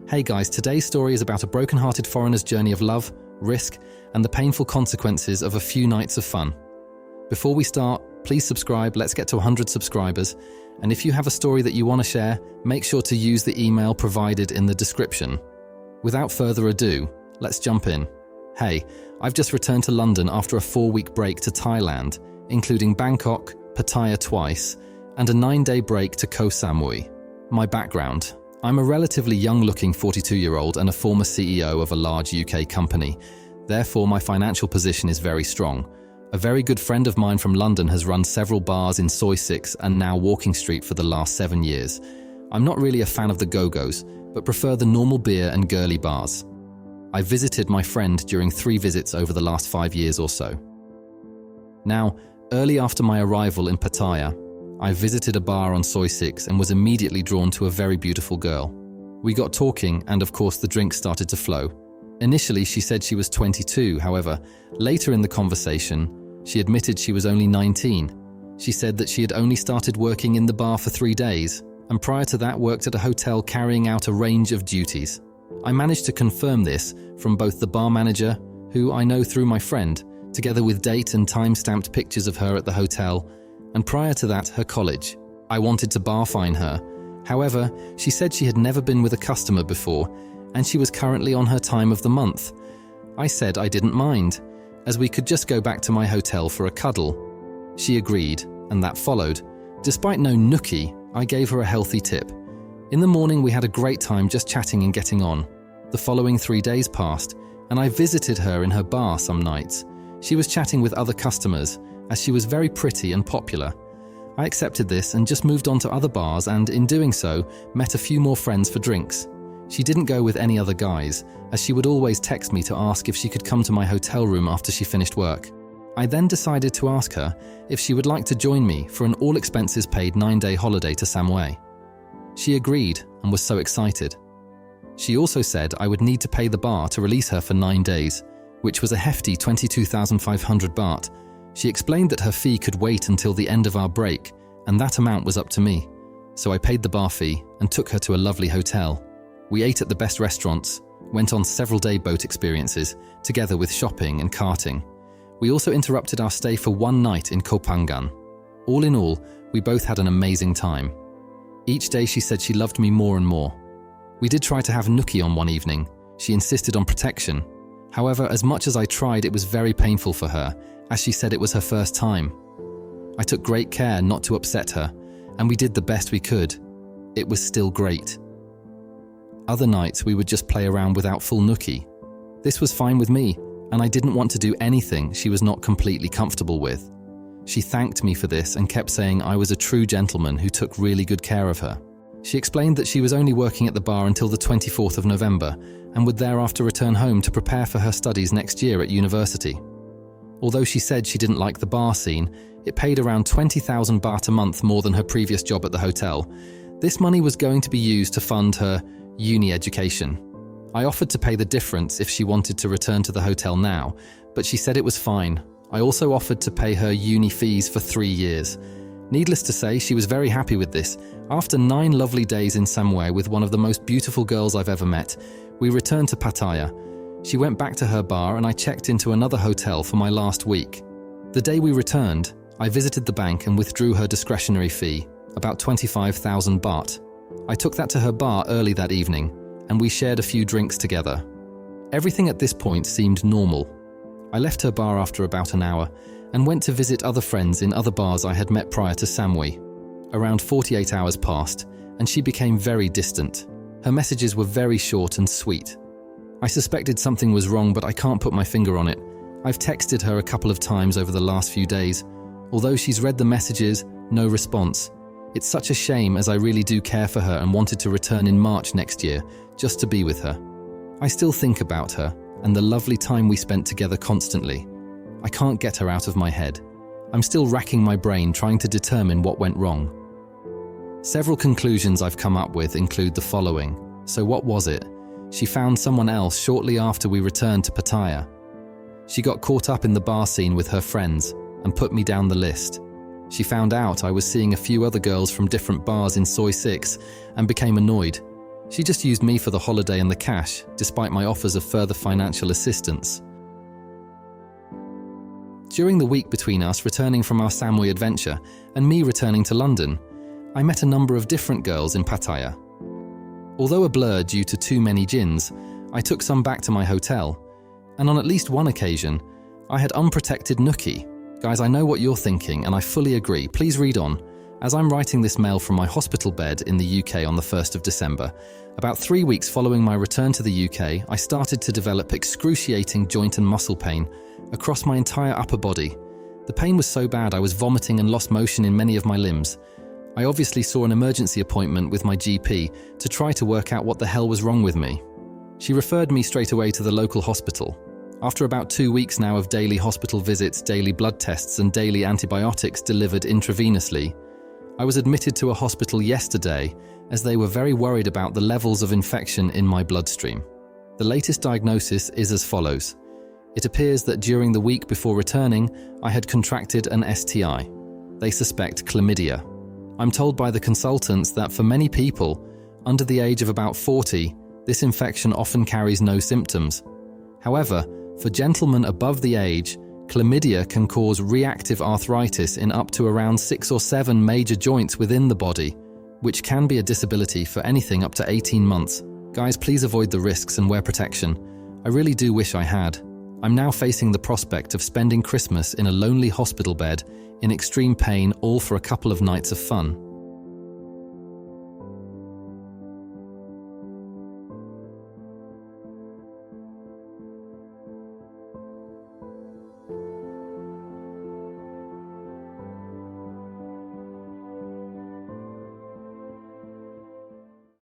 Hey guys, today's story is about a broken-hearted foreigner's journey of love, risk, and the painful consequences of a few nights of fun. Before we start, please subscribe, let's get to 100 subscribers, and if you have a story that you want to share, make sure to use the email provided in the description. Without further ado, let's jump in. Hey, I've just returned to London after a 4-week break to Thailand, including Bangkok, Pattaya twice, and a 9-day break to Koh Samui. My background: I'm a relatively young-looking 42-year-old and a former CEO of a large UK company. Therefore, my financial position is very strong. A very good friend of mine from London has run several bars in Soi 6 and now Walking Street for the last 7 years. I'm not really a fan of the go-go's, but prefer the normal beer and girly bars. I visited my friend during 3 visits over the last 5 years or so. Now, early after my arrival in Pattaya, I visited a bar on Soi 6 and was immediately drawn to a very beautiful girl. We got talking and of course the drinks started to flow. Initially she said she was 22, however, later in the conversation, she admitted she was only 19. She said that she had only started working in the bar for 3 days, and prior to that worked at a hotel carrying out a range of duties. I managed to confirm this from both the bar manager, who I know through my friend, together with date and time-stamped pictures of her at the hotel, and prior to that, her college. I wanted to bar fine her. However, she said she had never been with a customer before, and she was currently on her time of the month. I said I didn't mind, as we could just go back to my hotel for a cuddle. She agreed, and that followed. Despite no nookie, I gave her a healthy tip. In the morning, we had a great time just chatting and getting on. The following 3 days passed, and I visited her in her bar some nights. She was chatting with other customers, as she was very pretty and popular. I accepted this and just moved on to other bars and, in doing so, met a few more friends for drinks. She didn't go with any other guys, as she would always text me to ask if she could come to my hotel room after she finished work. I then decided to ask her if she would like to join me for an all-expenses-paid 9-day holiday to Samui. She agreed and was so excited. She also said I would need to pay the bar to release her for 9 days, which was a hefty 22,500 baht. She explained that her fee could wait until the end of our break, and that amount was up to me. So I paid the bar fee and took her to a lovely hotel. We ate at the best restaurants, went on several day boat experiences, together with shopping and karting. We also interrupted our stay for 1 night in Koh Phangan. All in all, we both had an amazing time. Each day she said she loved me more and more. We did try to have nookie on one evening. She insisted on protection. However, as much as I tried, it was very painful for her, as she said it was her first time. I took great care not to upset her, and we did the best we could. It was still great. Other nights we would just play around without full nookie. This was fine with me, and I didn't want to do anything she was not completely comfortable with. She thanked me for this and kept saying I was a true gentleman who took really good care of her. She explained that she was only working at the bar until the 24th of November and would thereafter return home to prepare for her studies next year at university. Although she said she didn't like the bar scene, it paid around 20,000 baht a month more than her previous job at the hotel. This money was going to be used to fund her uni education. I offered to pay the difference if she wanted to return to the hotel now, but she said it was fine. I also offered to pay her uni fees for 3 years. Needless to say, she was very happy with this. After 9 lovely days in Samui with one of the most beautiful girls I've ever met, we returned to Pattaya. She went back to her bar and I checked into another hotel for my last week. The day we returned, I visited the bank and withdrew her discretionary fee, about 25,000 baht. I took that to her bar early that evening, and we shared a few drinks together. Everything at this point seemed normal. I left her bar after about an hour and went to visit other friends in other bars I had met prior to Samui. Around 48 hours passed, and she became very distant. Her messages were very short and sweet. I suspected something was wrong, but I can't put my finger on it. I've texted her a couple of times over the last few days. Although she's read the messages, no response. It's such a shame, as I really do care for her and wanted to return in March next year, just to be with her. I still think about her and the lovely time we spent together constantly. I can't get her out of my head. I'm still racking my brain trying to determine what went wrong. Several conclusions I've come up with include the following. So what was it? She found someone else shortly after we returned to Pattaya. She got caught up in the bar scene with her friends and put me down the list. She found out I was seeing a few other girls from different bars in Soi 6 and became annoyed. She just used me for the holiday and the cash, despite my offers of further financial assistance. During the week between us returning from our Samui adventure and me returning to London, I met a number of different girls in Pattaya. Although a blur due to too many gins, I took some back to my hotel, and on at least one occasion, I had unprotected nookie. Guys, I know what you're thinking, and I fully agree. Please read on. As I'm writing this mail from my hospital bed in the UK on the 1st of December, about 3 weeks following my return to the UK, I started to develop excruciating joint and muscle pain across my entire upper body. The pain was so bad I was vomiting and lost motion in many of my limbs. I obviously saw an emergency appointment with my GP to try to work out what the hell was wrong with me. She referred me straight away to the local hospital. After about 2 weeks now of daily hospital visits, daily blood tests and daily antibiotics delivered intravenously, I was admitted to a hospital yesterday as they were very worried about the levels of infection in my bloodstream. The latest diagnosis is as follows. It appears that during the week before returning, I had contracted an STI. They suspect chlamydia. I'm told by the consultants that for many people, under the age of about 40, this infection often carries no symptoms. However, for gentlemen above the age, chlamydia can cause reactive arthritis in up to around 6 or 7 major joints within the body, which can be a disability for anything up to 18 months. Guys, please avoid the risks and wear protection. I really do wish I had. I'm now facing the prospect of spending Christmas in a lonely hospital bed, in extreme pain, all for a couple of nights of fun.